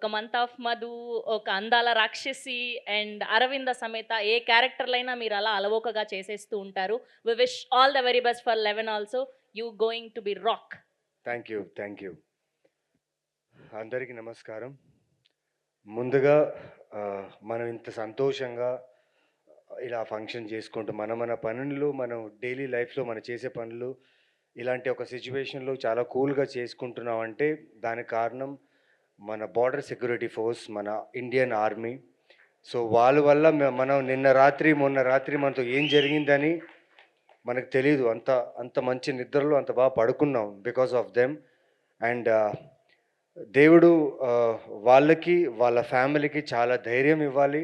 ఒక 'month of Madhu', ఒక 'అందాల రాక్షసి' అండ్ 'అరవింద సమేత' ఏ క్యారెక్టర్‌లైనా మీరలా అలవోకగా చేసేస్తూ ఉంటారు. We wish all the very best for 'Eleven' also. You going to be rock. Thank you. Thank you. అందరికీ నమస్కారం. ముందుగా మనం ఇంత సంతోషంగా ఇలా ఫంక్షన్ చేసుకుంటూ మన పనులు మనం డైలీ లైఫ్‌లో మనం చేసే పనులు ఇలాంటి ఒక సిట్యుయేషన్‌లో చాలా కూల్‌గా చేసుకుంటున్నామంటే దానికి కారణం మన బోర్డర్ సెక్యూరిటీ ఫోర్స్, మన ఇండియన్ ఆర్మీ. సో వాళ్ళ వల్ల మనం నిన్న రాత్రి, మొన్న రాత్రి మనతో ఏం జరిగిందని మనకు తెలీదు. అంత అంత మంచి నిద్రలో అంత బాగా పడుకున్నాం బికాస్ ఆఫ్ దెమ్. అండ్ దేవుడు వాళ్ళకి, వాళ్ళ ఫ్యామిలీకి చాలా ధైర్యం ఇవ్వాలి.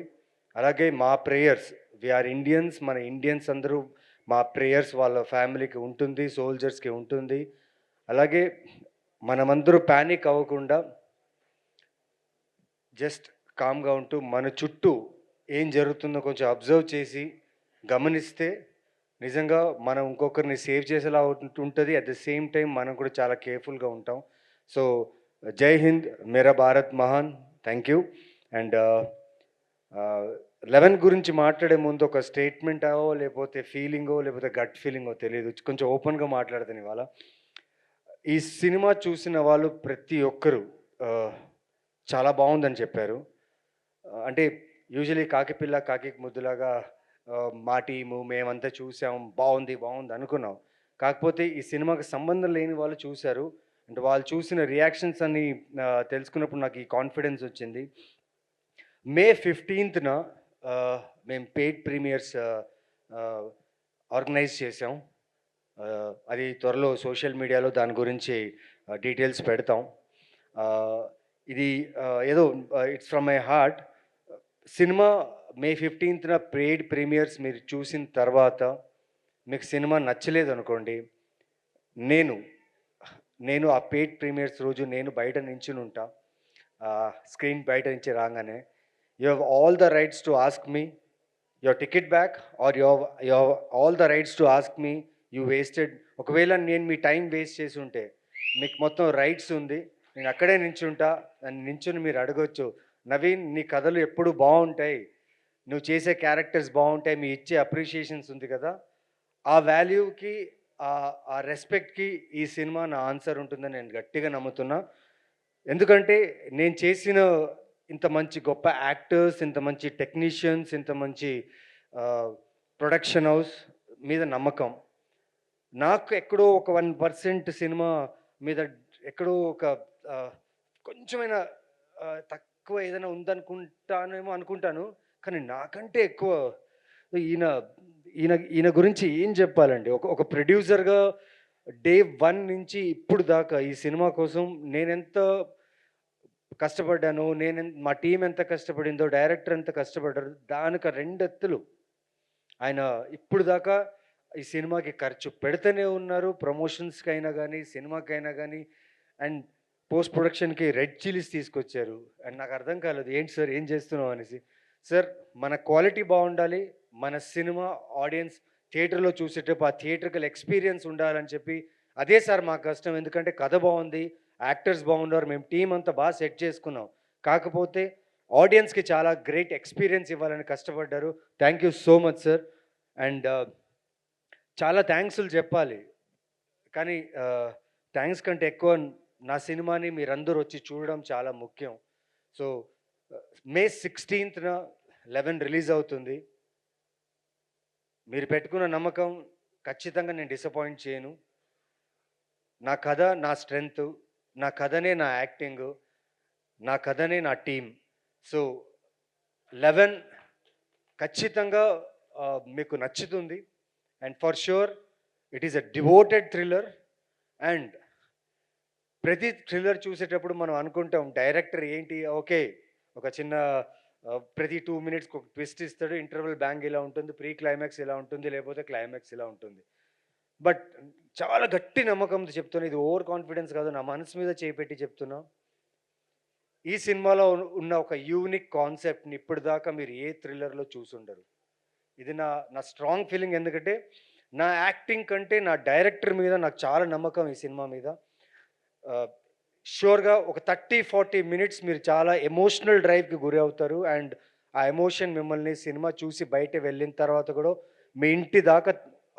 అలాగే మా ప్రేయర్స్, వి ఆర్ ఇండియన్స్, మన ఇండియన్స్ అందరూ మా ప్రేయర్స్ వాళ్ళ ఫ్యామిలీకి ఉంటుంది, సోల్జర్స్‌కి ఉంటుంది. అలాగే మనమందరూ పానిక్ అవ్వకుండా జస్ట్ కామ్‌గా ఉంటూ మన చుట్టూ ఏం జరుగుతుందో కొంచెం అబ్జర్వ్ చేసి గమనిస్తే నిజంగా మనం ఇంకొకరిని సేవ్ చేసేలా ఉంటది. అట్ ద సేమ్ టైమ్ మనం కూడా చాలా కేర్‌ఫుల్‌గా ఉంటాం. సో జై హింద్! మేరా భారత్ మహాన్! Thank you. అండ్ 'లెవెన్' గురించి మాట్లాడే ముందు ఒక స్టేట్మెంటో, లేపోతే ఫీలింగో, లేపోతే గట్ ఫీలింగో తెలీదు. కొంచెం ఓపెన్‌గా మాట్లాడతాను ఇవాళ. ఈ సినిమా చూసిన వాళ్ళు ప్రతి ఒక్కరు ఆహ్, చాలా బావుందని చెప్పారు. అంటే యూజువల్లీ 'కాకిపిల్ల కాకికి ముద్దులాగా' మా టీము మేమంతా చూసాం. బావుంది, బావుంది అనుకున్నాం. కాకపోతే ఈ సినిమాకి సంబంధం లేని వాళ్ళు చూసారు. అంటే వాళ్ళు చూసిన రియాక్షన్స్ అన్నీ తెలుసుకున్నప్పుడు నాకు ఈ కాన్ఫిడెన్స్ వచ్చింది. మే 15న ఆహ్, మేము పెయిడ్ ప్రీమియర్స్ ఆహ్, ఆర్గనైజ్ చేసాం. అది త్వరలో సోషల్ మీడియాలో దాని గురించి డీటెయిల్స్ పెడతాం. ఆహ్, ఇది ఏదో it's from my heart. Cinema May 15న పెయిడ్ ప్రీమియర్స్ మీరు చూసిన తర్వాత మీకు సినిమా నచ్చలేదనుకోండి, నేను, నేను ఆ పెయిడ్ ప్రీమియర్స్ రోజు నేను బయట నించునుంటా. స్క్రీన్ బయట నుంచి రాంగానే, you have all the rights to ask me your ticket back or you have all the rights to ask me you wasted. ఒకవేళ నేను మీ టైం వేస్ట్ చేసి ఉంటే మీకు మొత్తం రైట్స్ ఉంది. నేను అక్కడే నించుంటా. నన్ను నించొని మీరు అడగొచ్చు, "నవీన్, నీ కథలు ఎప్పుడు బావుంటాయి. నువ్వు చేసే క్యారెక్టర్స్ బావుంటాయి. మీ ఇచ్చే అప్రిషియేషన్స్ ఉంది కదా!" ఆ వాల్యూకి, ఆ రెస్పెక్ట్‌కి ఈ సినిమా నా ఆన్సర్ ఉంటుందని నేను గట్టిగా నమ్ముతున్నా. ఎందుకంటే నేను చేసిన ఇంత మంచి గొప్ప యాక్టర్స్, ఇంత మంచి టెక్నీషియన్స్, ఇంత మంచి ఆహ్, ప్రొడక్షన్ హౌస్ మీద నమ్మకం. నాకు ఎక్కడో ఒక 1% సినిమా మీద ఎక్కడో ఒక ఆహ్, కొంచెమైనా తక్కువ ఏదైనా ఉందనుకుంటానేమో అనుకుంటాను. కానీ నాకంటే ఎక్కువ ఈయన ఈయన గురించి ఏం చెప్పాలండి. ఒక ఒక ప్రొడ్యూసర్‌గా డే 1 నుంచి ఇప్పుడు దాకా ఈ సినిమా కోసం నేనెంత కష్టపడ్డానో, మా టీమ్ ఎంత కష్టపడిందో, డైరెక్టర్ ఎంత కష్టపడ్డారో దానికి రెండెత్తులు ఆయన ఇప్పుడు దాకా ఈ సినిమాకి ఖర్చు పెడుతూనే ఉన్నారు. ప్రమోషన్స్‌కైనా గానీ, సినిమాకైనా గానీ అండ్ పోస్ట్ ప్రొడక్షన్‌కి రెడ్ చిల్లీస్ తీసుకొచ్చారు. అండ్ నాకు అర్థం కాలేదు. "ఏంటి సార్ ఏం చేస్తున్నావు?" అనేసి. సార్, మన క్వాలిటీ బావుండాలి. మన సినిమా ఆడియన్స్ థియేటర్‌లో చూసేటప్పుడు ఆ థియేట్రికల్ ఎక్స్‌పీరియన్స్ ఉండాలని చెప్పి అదే సార్ మా కష్టం. ఎందుకంటే కథ బావుంది, యాక్టర్స్ బాగున్నారు, మేము టీమ్ అంతా బాగా సెట్ చేసుకున్నాం. కాకపోతే ఆడియన్స్‌కి చాలా గ్రేట్ ఎక్స్‌పీరియన్స్ ఇవ్వాలని కష్టపడ్డారు. Thank you so much sir. And చాలా థాంక్స్‌లు చెప్పాలి. కానీ థాంక్స్ కంటే ఎక్కువ నా సినిమాని మీరందరూ వచ్చి చూడడం చాలా ముఖ్యం. సో, మే 16న 'లెవెన్' రిలీజ్ అవుతుంది. మీరు పెట్టుకున్న నమ్మకం ఖచ్చితంగా నేను డిసప్పాయింట్ చేయను. నా కథ నా స్ట్రెంగ్తు. నా కథనే నా యాక్టింగు. నా కథనే నా టీమ్. సో, 'లెవెన్' ఖచ్చితంగా మీకు నచ్చుతుంది. And for sure it is a devoted thriller. And ప్రతి థ్రిల్లర్ చూసేటప్పుడు మనం అనుకుంటాం డైరెక్టర్ ఏంటి, ఓకే, ఒక చిన్న ప్రతి 2 మినిట్స్‌కి ఒక ట్విస్ట్ ఇస్తాడు. ఇంటర్వల్ బ్యాంగ్ ఇలా ఉంటుంది. ప్రీ క్లైమాక్స్ ఇలా ఉంటుంది. లేకపోతే క్లైమాక్స్ ఇలా ఉంటుంది. బట్ చాలా గట్టి నమ్మకంతో చెప్తున్నా. ఇది ఓవర్ కాన్ఫిడెన్స్ కాదు. నా మనసు మీద చేయి పెట్టి చెప్తున్నా. ఈ సినిమాలో ఉన్న ఒక యూనిక్ కాన్సెప్ట్‌ని ఇప్పటిదాకా మీరు ఏ థ్రిల్లర్‌లో చూసుండరు. ఇది నా నా స్ట్రాంగ్ ఫీలింగ్. ఎందుకంటే నా యాక్టింగ్ కంటే నా డైరెక్టర్ మీద నాకు చాలా నమ్మకం ఈ సినిమా మీద. ఆహ్, షూర్‌గా ఒక 30-40 మినిట్స్ మీరు చాలా ఎమోషనల్ డ్రైవ్‌కి గురి అవుతారు. అండ్ ఆ ఎమోషన్ మిమ్మల్ని సినిమా చూసి బయట వెళ్ళిన తర్వాత కూడా మీ ఇంటి దాకా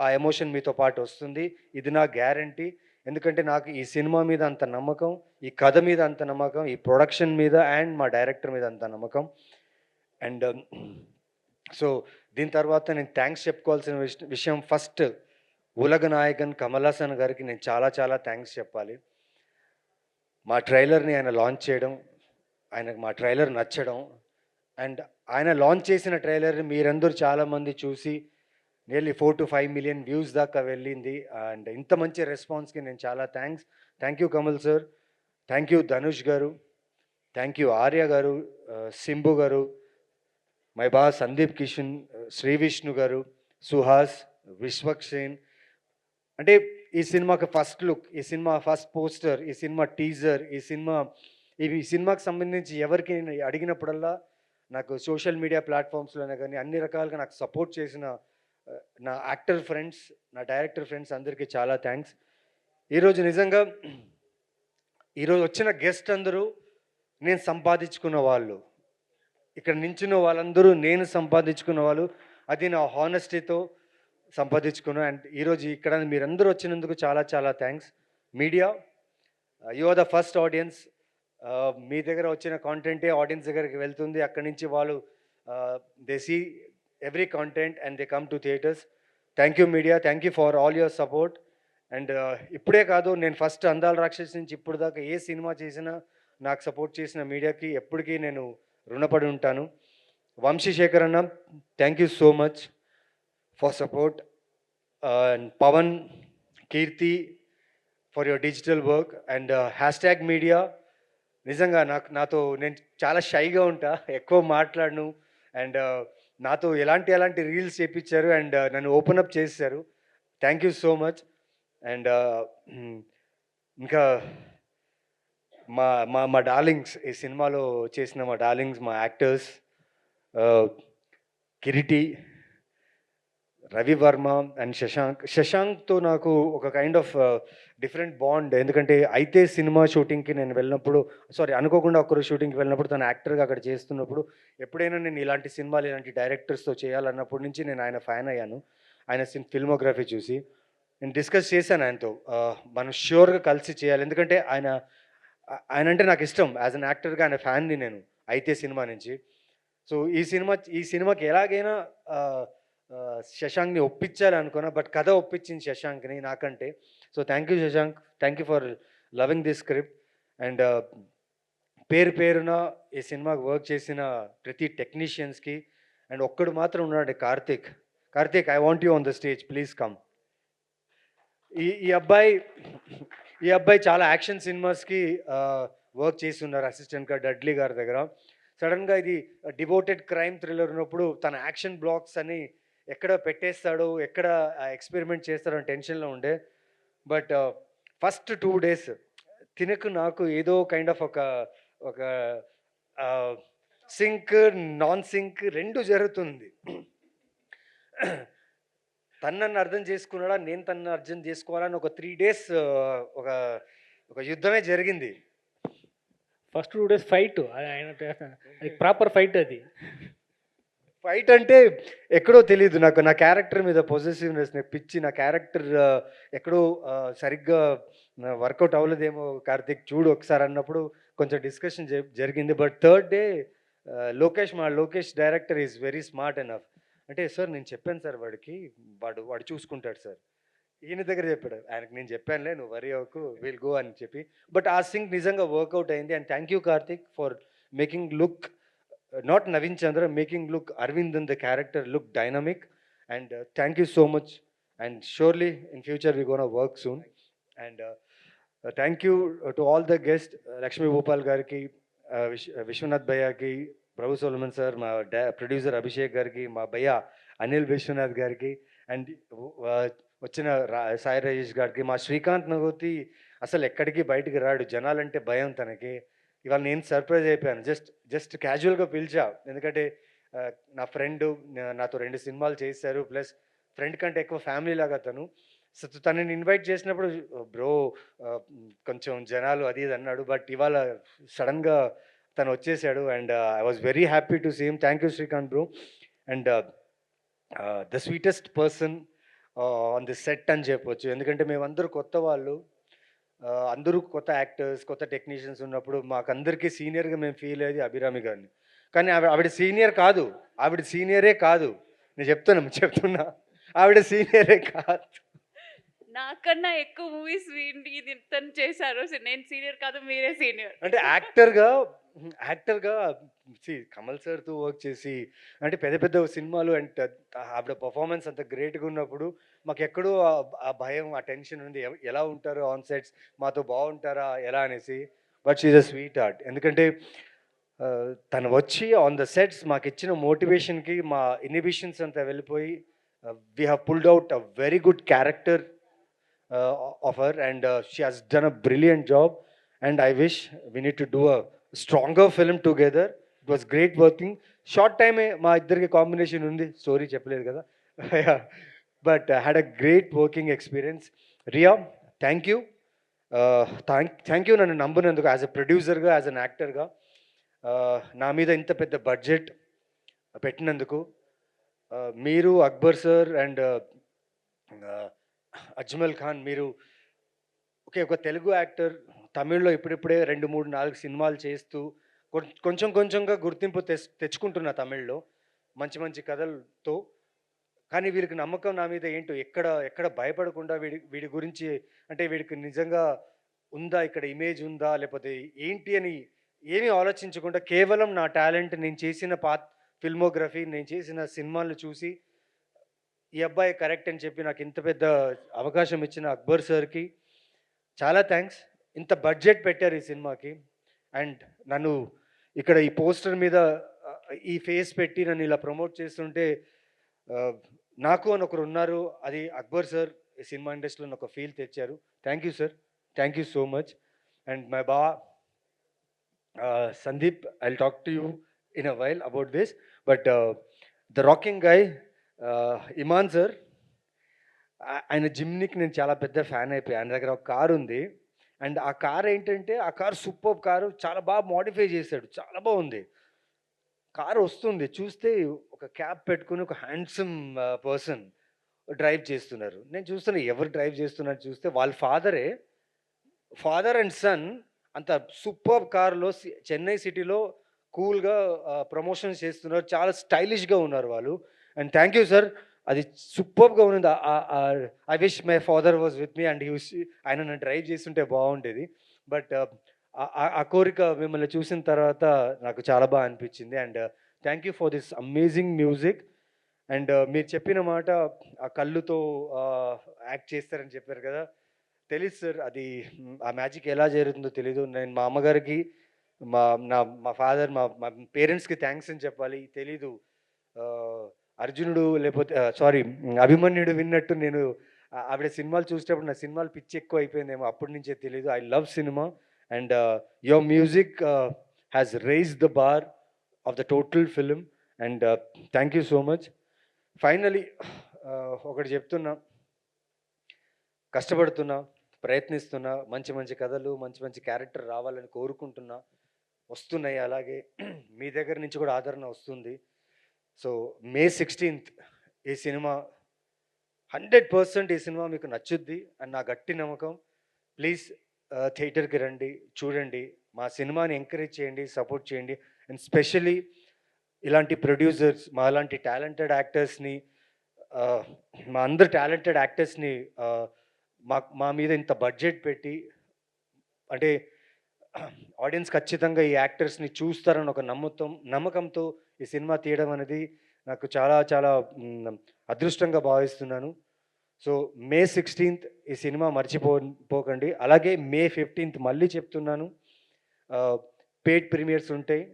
ఆ ఎమోషన్ మీతో పాటు వస్తుంది. ఇది నా గ్యారంటీ. ఎందుకంటే నాకు ఈ సినిమా మీద అంత నమ్మకం, ఈ కథ మీద అంత నమ్మకం, ఈ ప్రొడక్షన్ మీద అండ్ మా డైరెక్టర్ మీద అంత నమ్మకం. అండ్ సో దీని తర్వాత నేను థ్యాంక్స్ చెప్పుకోవాల్సిన విషయం ఫస్ట్ ఉలగ నాయకన్ కమల్ హాసన్ గారికి నేను చాలా చాలా థ్యాంక్స్ చెప్పాలి. మా ట్రైలర్‌ని ఆయన లాంచ్ చేయడం, ఆయనకు మా ట్రైలర్ నచ్చడం అండ్ ఆయన లాంచ్ చేసిన ట్రైలర్‌ని మీరందరూ చాలామంది చూసి నియర్లీ 4-5 మిలియన్ వ్యూస్ దాకా వెళ్ళింది. అండ్ ఇంత మంచి రెస్పాన్స్‌కి నేను చాలా thanks. Thank you Kamal sir. Thank you Dhanush గారు. థ్యాంక్ యూ ఆర్య గారు, సింబు గారు, మై బాస్ సందీప్ కిషన్, శ్రీ విష్ణు గారు, సుహాస్, విశ్వక్సేన్. అంటే ఈ సినిమాకి ఫస్ట్ లుక్, ఈ సినిమా ఫస్ట్ పోస్టర్, ఈ సినిమా టీజర్, ఈ సినిమాకి సంబంధించి ఎవరికి నేను అడిగినప్పుడల్లా నాకు సోషల్ మీడియా ప్లాట్‌ఫామ్స్‌లోనే గానీ అన్ని రకాలుగా నాకు సపోర్ట్ చేసిన నా యాక్టర్ ఫ్రెండ్స్, నా డైరెక్టర్ ఫ్రెండ్స్ అందరికీ చాలా థ్యాంక్స్. ఈరోజు నిజంగా ఈరోజు వచ్చిన గెస్ట్ అందరూ నేను సంపాదించుకున్న వాళ్ళు. ఇక్కడ నించున్న వాళ్ళందరూ నేను సంపాదించుకున్న వాళ్ళు. అది నా హానెస్టీతో సంపాదించుకున్నా. అండ్ ఈరోజు ఇక్కడ మీరందరూ వచ్చినందుకు చాలా చాలా thanks. Media, you are the first audience. మీ దగ్గర వచ్చిన కాంటెంటే ఆడియన్స్ దగ్గరికి వెళ్తుంది. అక్కడి నుంచి వాళ్ళు they see every content and they come to theatres. Thank you media. Thank you for all your support. And ఇప్పుడే కాదు, నేను ఫస్ట్ అందాల రాక్షసి నుంచి ఇప్పుడు దాకా ఏ సినిమా చేసినా నాకు సపోర్ట్ చేసిన మీడియాకి ఎప్పటికీ నేను రుణపడి ఉంటాను. వంశీశేఖర్ అన్న, thank you so much for support. And Pavan, Keerthi for your digital work. And hashtag media నిజంగా నేను చాలా షైగా ఉంటా, ఎక్కువ మాట్లాడను. అండ్ నాతో ఎలాంటి రీల్స్ చేపించారు అండ్ నన్ను ఓపెన్ అప్ చేసేసారు. Thank you so much. And ఇంకా మా మా మా డార్లింగ్స్, ఈ సినిమాలో చేసిన మా డార్లింగ్స్, మా యాక్టర్స్, కిరీటి, రవివర్మ అండ్ శశాంక్తో నాకు ఒక కైండ్ ఆఫ్ డిఫరెంట్ బాండ్. ఎందుకంటే అయితే సినిమా షూటింగ్కి నేను వెళ్ళినప్పుడు, అనుకోకుండా ఒకరు షూటింగ్కి వెళ్ళినప్పుడు తను యాక్టర్గా అక్కడ చేస్తున్నప్పుడు ఎప్పుడైనా నేను ఇలాంటి సినిమాలు, ఇలాంటి డైరెక్టర్స్తో చేయాలన్నప్పటి నుంచి నేను ఆయన ఫ్యాన్ అయ్యాను. ఆయన ఫిల్మోగ్రఫీ చూసి నేను డిస్కస్ చేశాను ఆయనతో, మనం ష్యూర్గా కలిసి చేయాలి. ఎందుకంటే ఆయన అంటే నాకు ఇష్టం. యాజ్ అన్ యాక్టర్గా ఆయన ఫ్యాన్ని నేను అయితే సినిమా నుంచి. సో ఈ సినిమాకి ఎలాగైనా శశాంక్ని ఒప్పించాలి అనుకున్నా, బట్ కథ ఒప్పించింది శశాంక్ని నాకంటే. So thank you Shashank. Thank you for loving this script. And పేరున ఈ సినిమాకి వర్క్ చేసిన ప్రతి టెక్నీషియన్స్కి. అండ్ ఒక్కడు మాత్రం ఉన్నాడు, Karthik. I want you on the stage, please come. ఈ అబ్బాయి చాలా యాక్షన్ సినిమాస్కి వర్క్ చేసి ఉన్నారు అసిస్టెంట్గా డడ్లీ గారి దగ్గర. సడన్గా ఇది డివోటెడ్ క్రైమ్ థ్రిల్లర్ ఉన్నప్పుడు తన యాక్షన్ బ్లాక్స్ అని ఎక్కడ పెట్టేస్తాడో, ఎక్కడ ఎక్స్పెరిమెంట్ చేస్తాడో అని టెన్షన్లో ఉండే. బట్ ఫస్ట్ 2 days తినకు నాకు ఏదో కైండ్ ఆఫ్ ఒక సింక్, నాన్ సింక్ 2 జరుగుతుంది. తను నన్ను అర్థం చేసుకున్నాడా, నేను తనను అర్థం చేసుకోవాలని ఒక 3 days ఒక ఒక యుద్ధమే జరిగింది. First 2 days fight. అది ప్రాపర్ ఫైట్ అది. ఫైట్ అంటే ఎక్కడో తెలీదు నాకు. నా క్యారెక్టర్ మీద పొసెసివ్‌నెస్, పిచ్చి. నా క్యారెక్టర్ ఎక్కడో సరిగ్గా వర్కౌట్ అవ్వలేదేమో కార్తీక్ చూడు ఒకసారి అన్నప్పుడు కొంచెం డిస్కషన్ జరిగింది. But third day Lokesh director is very smart enough. అంటే సార్ నేను చెప్పాను సార్ వాడికి, వాడు చూసుకుంటాడు సార్. ఈయన దగ్గర చెప్పాడు. ఆయనకు నేను చెప్పానులే, నువ్వు వరీ అవ్వకు, విల్ గో అని చెప్పి. బట్ ఆ సింక్ నిజంగా వర్కౌట్ అయింది. And thank you Karthik for making look not Naveen Chandra, making look Aravind in the character look dynamic. And thank you so much. And surely in future we gonna work soon. And thank you to all the guest, Lakshmi Bhupal గారికి, విశ్వనాథ్ భయ్యాకి, Prabhu Solomon sir, మా producer Abhishek గారికి, మా భయ్య అనిల్ విశ్వనాథ్ గారికి, and వచ్చిన సాయి రాజేష్ గారికి, మా శ్రీకాంత్ నగోతి అసలు ఎక్కడికి బయటికి రాడు, జనాలంటే భయం తనకి. ఇవాళ నేను సర్ప్రైజ్ అయిపోయాను. జస్ట్ క్యాజువల్గా పిలిచా. ఎందుకంటే నా ఫ్రెండ్ నాతో 2 సినిమాలు చేశారు, ప్లస్ ఫ్రెండ్ కంటే ఎక్కువ ఫ్యామిలీ లాగా తను. సో తనని ఇన్వైట్ చేసినప్పుడు బ్రో కొంచెం జనాలు అది ఇది అన్నాడు. బట్ ఇవాళ సడన్‌గా తను వచ్చేసాడు and I was very happy to see him. Thank you Srikanth bro. And the sweetest person on the set అని చెప్పొచ్చు. ఎందుకంటే మేమందరూ కొత్త వాళ్ళు. అందరూ కొత్త యాక్టర్స్, కొత్త టెక్నీషియన్స్ ఉన్నప్పుడు మాకందరికీ సీనియర్‌గా మేము ఫీల్ అయ్యేది అభిరామి గారిని. కానీ ఆవిడ సీనియర్ కాదు. ఆవిడ సీనియరే కాదు. నేను చెప్తున్నా. ఆవిడ సీనియరే కాదు. నాకన్నా ఎక్కువ మూవీస్ ఇది తను చేశారు. నేను సీనియర్ కాదు, మీరే సీనియర్. అంటే యాక్టర్‌గా కమల్ సార్‌తో వర్క్ చేసి అంటే పెద్ద పెద్ద సినిమాలు అండ్ ఆవిడ పర్ఫార్మెన్స్ అంత గ్రేట్‌గా ఉన్నప్పుడు మాకెక్కడో ఆ భయం, ఆ టెన్షన్ ఉంది. ఎలా ఉంటారు ఆన్ సెట్స్, మాతో బాగుంటారా ఎలా అనేసి. But she is a sweet heart. ఎందుకంటే తను వచ్చి ఆన్ ద సెట్స్ మాకిచ్చిన మోటివేషన్‌కి మా ఇన్హిబిషన్స్ అంతా వెళ్ళిపోయి we have pulled out a very good character of her and she has done a brilliant job and I wish we need to do a stronger film together. It was great working. Short time మా ఇద్దరికి combination ఉంది, story చెప్పలేదు కదా. But had a great working experience. Riya thank you. Thank you నన్ను నమ్మునందుకు as a ప్రొడ్యూసర్గా, as an యాక్టర్గా నా మీద ఇంత పెద్ద బడ్జెట్ పెట్టినందుకు. మీరు అక్బర్ సార్ అండ్ అజ్మల్ ఖాన్, మీరు ఒక తెలుగు యాక్టర్ తమిళ్లో ఇప్పుడిప్పుడే 2, 3, 4 సినిమాలు చేస్తూ కొంచెంగా గుర్తింపు తెచ్చుకుంటున్నా తమిళ్లో మంచి మంచి కథలతో. కానీ వీరికి నమ్మకం నా మీద ఏంటో ఎక్కడ భయపడకుండా వీడి గురించి అంటే వీడికి నిజంగా ఉందా, ఇక్కడ ఇమేజ్ ఉందా లేకపోతే ఏంటి అని ఏమీ ఆలోచించకుండా కేవలం నా టాలెంట్, నేను చేసిన ఫిల్మోగ్రఫీ, నేను చేసిన సినిమాలను చూసి ఈ అబ్బాయి కరెక్ట్ అని చెప్పి నాకు ఇంత పెద్ద అవకాశం ఇచ్చిన అక్బర్ సార్కి చాలా థ్యాంక్స్. ఇంత బడ్జెట్ పెట్టారు ఈ సినిమాకి అండ్ నన్ను ఇక్కడ ఈ పోస్టర్ మీద ఈ ఫేస్ పెట్టి నన్ను ఇలా ప్రమోట్ చేస్తుంటే నాకు అని ఒకరు ఉన్నారు, అది అక్బర్ సార్ ఈ సినిమా ఇండస్ట్రీలో ఒక ఫీల్ తెచ్చారు. Thank you sir, thank you so much. And my బా Sandeep, I will talk to you in a while about this. But the rocking guy Imman sir, ఆయన జిమ్నికి నేను చాలా పెద్ద ఫ్యాన్ అయిపోయాను. ఆయన దగ్గర ఒక కారు ఉంది అండ్ ఆ కార్ ఏంటంటే ఆ కారు సూపర్ కారు, చాలా బాగా మోడిఫై చేశాడు, చాలా బాగుంది. కారు వస్తుంది చూస్తే ఒక క్యాప్ పెట్టుకుని ఒక హ్యాండ్సమ్ పర్సన్ డ్రైవ్ చేస్తున్నారు. నేను చూస్తున్నా ఎవరు డ్రైవ్ చేస్తున్నారు చూస్తే వాళ్ళ ఫాదర్ అండ్ సన్ అంత సూపర్ కార్లో చెన్నై సిటీలో కూల్గా ప్రమోషన్స్ చేస్తున్నారు, చాలా స్టైలిష్గా ఉన్నారు వాళ్ళు. అండ్ థ్యాంక్ యూ సార్, అది సూపర్గా ఉన్నది. I wish my father was with me and ఆయన నన్ను డ్రైవ్ చేస్తుంటే బాగుండేది. బట్ ఆ కోరిక మిమ్మల్ని చూసిన తర్వాత నాకు చాలా బాగా అనిపించింది. And thank you for this amazing music. And మీరు చెప్పిన మాట ఆ కళ్ళుతో యాక్ట్ చేస్తారని చెప్పారు కదా, తెలీదు సార్ అది ఆ మ్యాజిక్ ఎలా జరుగుతుందో తెలీదు. నేను మా అమ్మగారికి మా ఫాదర్ మా పేరెంట్స్కి థ్యాంక్స్ అని చెప్పాలి. తెలీదు అర్జునుడు లేకపోతే అభిమన్యుడు విన్నట్టు నేను ఆవిడ సినిమాలు చూసేటప్పుడు నా సినిమాలు పిచ్చి ఎక్కువ అయిపోయిందేమో అప్పటి నుంచే తెలీదు. I love cinema and your music has raised the bar of the total film and thank you so much. Finally ఒకటి చెప్తున్నా, కష్టపడుతున్నా, ప్రయత్నిస్తున్నా, మంచి మంచి కథలు, మంచి మంచి క్యారెక్టర్ రావాలని కోరుకుంటున్నా, వస్తున్నాయి. అలాగే మీ దగ్గర నుంచి కూడా ఆదరణ వస్తుంది. సో May 16th ఈ సినిమా 100% ఈ సినిమా మీకు నచ్చుద్ది అని నా గట్టి నమ్మకం. ప్లీజ్ థియేటర్కి రండి, చూడండి, మా సినిమాని ఎంకరేజ్ చేయండి, సపోర్ట్ చేయండి. అండ్ స్పెషలీ ఇలాంటి ప్రొడ్యూసర్స్, మా అలాంటి టాలెంటెడ్ యాక్టర్స్ని, మా అందరు టాలెంటెడ్ యాక్టర్స్ని మా మీద ఇంత బడ్జెట్ పెట్టి అంటే ఆడియన్స్ ఖచ్చితంగా ఈ యాక్టర్స్ని చూస్తారని ఒక నమ్మకంతో ఈ సినిమా తీయడం అనేది నాకు చాలా చాలా అదృష్టంగా భావిస్తున్నాను. సో May 16th ఈ సినిమా మర్చిపోకండి. అలాగే May 15th మళ్ళీ చెప్తున్నాను, పెయిడ్ ప్రీమియర్స్ ఉంటాయి.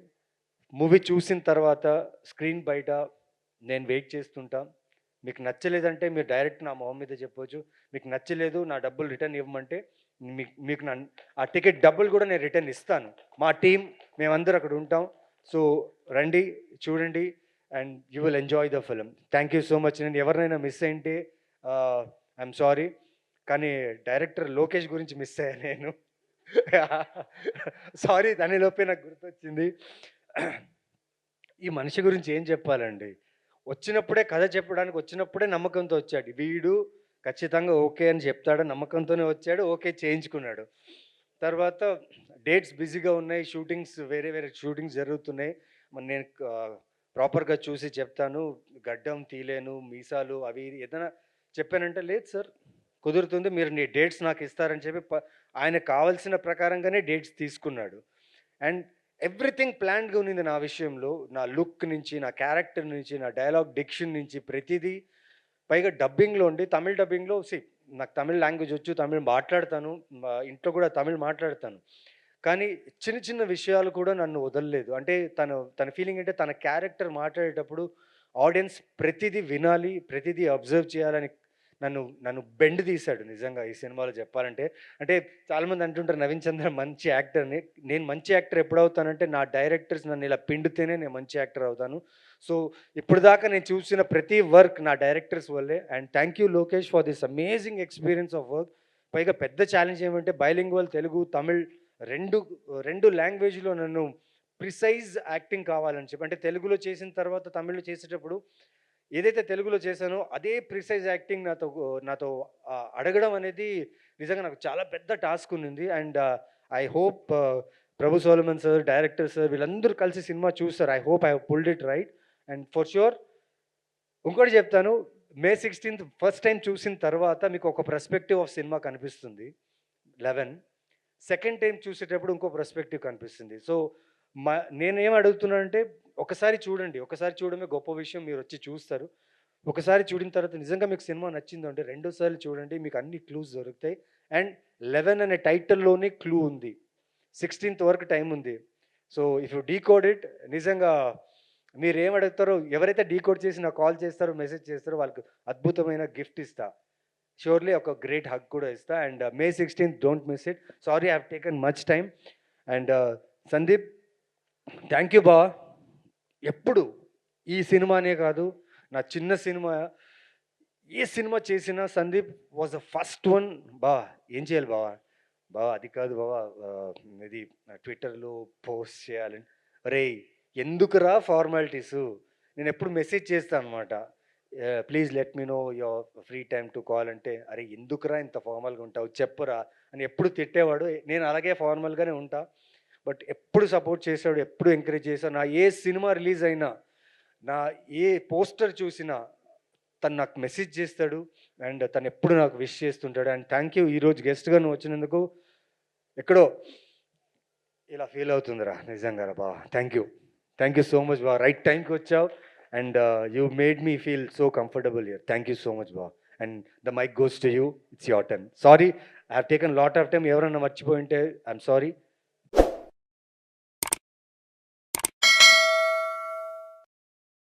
మూవీ చూసిన తర్వాత స్క్రీన్ బయట నేను వెయిట్ చేస్తుంటా. మీకు నచ్చలేదంటే మీరు డైరెక్ట్ నా మొహం మీద చెప్పవచ్చు. మీకు నచ్చలేదు, నా డబ్బులు రిటర్న్ ఇవ్వమంటే మీకు ఆ టికెట్ డబ్బులు కూడా నేను రిటర్న్ ఇస్తాను. మా టీం మేమందరూ అక్కడ ఉంటాం. సో రండి, చూడండి and you will enjoy the film. Thank you so much. నేను ఎవరినైనా మిస్ అయింటే ఐఎమ్ సారీ. కానీ డైరెక్టర్ లోకేష్ గురించి మిస్ అయ్యా నేను. సారీ, దానిలోపే నాకు గుర్తొచ్చింది. ఈ మనిషి గురించి ఏం చెప్పాలండి. వచ్చినప్పుడే కథ చెప్పడానికి వచ్చినప్పుడే నమ్మకంతో వచ్చాడు. వీడు ఖచ్చితంగా ఓకే అని చెప్తాడని నమ్మకంతోనే వచ్చాడు. ఓకే చేయించుకున్నాడు. తర్వాత డేట్స్ బిజీగా ఉన్నాయి. షూటింగ్స్ వేరే వేరే షూటింగ్స్ జరుగుతున్నాయి. మరి నేను ప్రాపర్‌గా చూసి చెప్తాను. గడ్డం తీయలేను, మీసాలు అవి ఏదైనా చెప్పానంటే, లేదు సార్ కుదురుతుంది. మీరు నీ డేట్స్ నాకు ఇస్తారని చెప్పి ఆయనకు కావాల్సిన ప్రకారంగానే డేట్స్ తీసుకున్నాడు. అండ్ ఎవ్రీథింగ్ ప్లాన్డ్‌గా ఉన్నింది నా విషయంలో. నా లుక్ నుంచి, నా క్యారెక్టర్ నుంచి, నా డైలాగ్ డిక్షన్ నుంచి ప్రతిదీ. పైగా డబ్బింగ్‌లో ఉండి తమిళ్ డబ్బింగ్‌లో నాకు తమిళ్ లాంగ్వేజ్ వచ్చు, తమిళ్ మాట్లాడతాను. మా ఇంట్లో కూడా తమిళ్ మాట్లాడతాను. కానీ చిన్న చిన్న విషయాలు కూడా నన్ను వదలలేదు. అంటే తన ఫీలింగ్ అంటే తన క్యారెక్టర్ మాట్లాడేటప్పుడు ఆడియన్స్ ప్రతిదీ వినాలి, ప్రతిదీ అబ్జర్వ్ చేయాలని నన్ను బెండ్ తీశాడు నిజంగా ఈ సినిమాలో చెప్పాలంటే. అంటే చాలామంది అంటుంటారు నవీన్ చంద్ర మంచి యాక్టర్‌ని. నేను మంచి యాక్టర్ ఎప్పుడవుతానంటే నా డైరెక్టర్స్ నన్ను ఇలా పిండితేనే నేను మంచి యాక్టర్ అవుతాను. సో ఇప్పటిదాకా నేను చూసిన ప్రతి వర్క్ నా డైరెక్టర్స్ వల్లే. And thank you Lokesh for this amazing experience of work. పైగా పెద్ద ఛాలెంజ్ ఏమంటే బైలింగ్వల్ తెలుగు, తమిళ్ రెండు లాంగ్వేజ్‌లో నన్ను ప్రిసైజ్ యాక్టింగ్ కావాలని చెప్పి. అంటే తెలుగులో చేసిన తర్వాత తమిళ్‌లో చేసేటప్పుడు ఏదైతే తెలుగులో చేశానో అదే ప్రిసైజ్ యాక్టింగ్ నాతో అడగడం అనేది నిజంగా నాకు చాలా పెద్ద టాస్క్ ఉన్నింది. And I hope Prabhu Solomon sir, director sir వీళ్ళందరూ కలిసి సినిమా చూస్తారు. I hope I have pulled it right. And for sure ఇంకోటి చెప్తాను, మే 16th ఫస్ట్ టైం చూసిన తర్వాత మీకు ఒక పర్స్పెక్టివ్ ఆఫ్ సినిమా కనిపిస్తుంది 11. సెకండ్ టైం చూసేటప్పుడు ఇంకో పర్స్పెక్టివ్ కనిపిస్తుంది. సో నేనేం అడుగుతున్నానంటే ఒకసారి చూడండి. ఒకసారి చూడడమే గొప్ప విషయం. మీరు వచ్చి చూస్తారు. ఒకసారి చూడిన తర్వాత నిజంగా మీకు సినిమా నచ్చిందంటే రెండోసారి చూడండి. మీకు అన్ని క్లూస్ దొరుకుతాయి. అండ్ 11 అనే టైటిల్‌లోనే క్లూ ఉంది. 16th వరకు టైం ఉంది. So if you decode it, నిజంగా మీరేం అడుగుతారో, ఎవరైతే డీకోడ్ చేసి నాకు కాల్ చేస్తారో, మెసేజ్ చేస్తారో వాళ్ళకి అద్భుతమైన గిఫ్ట్ ఇస్తా. ష్యూర్లీ ఒక గ్రేట్ హగ్ కూడా ఇస్తా. And May 16th don't miss it. Sorry I have taken much time. And Sandeep, thank you బావ. ఎప్పుడు ఈ సినిమానే కాదు, నా చిన్న సినిమా ఏ సినిమా చేసినా Sandeep was the first one. ఏం చేయాలి బావా, అది కాదు బావా, ఇది ట్విట్టర్లో పోస్ట్ చేయాలని. అరే ఎందుకురా ఫార్మాలిటీసు, నేను ఎప్పుడు మెసేజ్ చేస్తాను అనమాట, please let me know your free time to call అంటే, అరే ఎందుకురా ఇంత ఫార్మల్గా ఉంటావు చెప్పురా అని ఎప్పుడు తిట్టేవాడు. నేను అలాగే ఫార్మల్గానే ఉంటా. బట్ ఎప్పుడు సపోర్ట్ చేశాడు, ఎప్పుడు ఎంకరేజ్ చేశాడు. నా ఏ సినిమా రిలీజ్ అయినా, నా ఏ పోస్టర్ చూసినా తను నాకు మెసేజ్ చేస్తాడు. అండ్ తను ఎప్పుడు నాకు విష్ చేస్తుంటాడు. అండ్ థ్యాంక్ యూ, ఈరోజు గెస్ట్గా నువ్వు వచ్చినందుకు ఎక్కడో ఇలా ఫీల్ అవుతుందిరా నిజంగా రా బావ. థ్యాంక్ యూ సో మచ్ బావ. రైట్ టైంకి వచ్చావు and you made me feel so comfortable here. Thank you so much బావ. And the mic goes to you. It's your turn. Sorry I have taken lot of time. ఎవరన్నా మర్చిపోయి ఉంటే I'm sorry.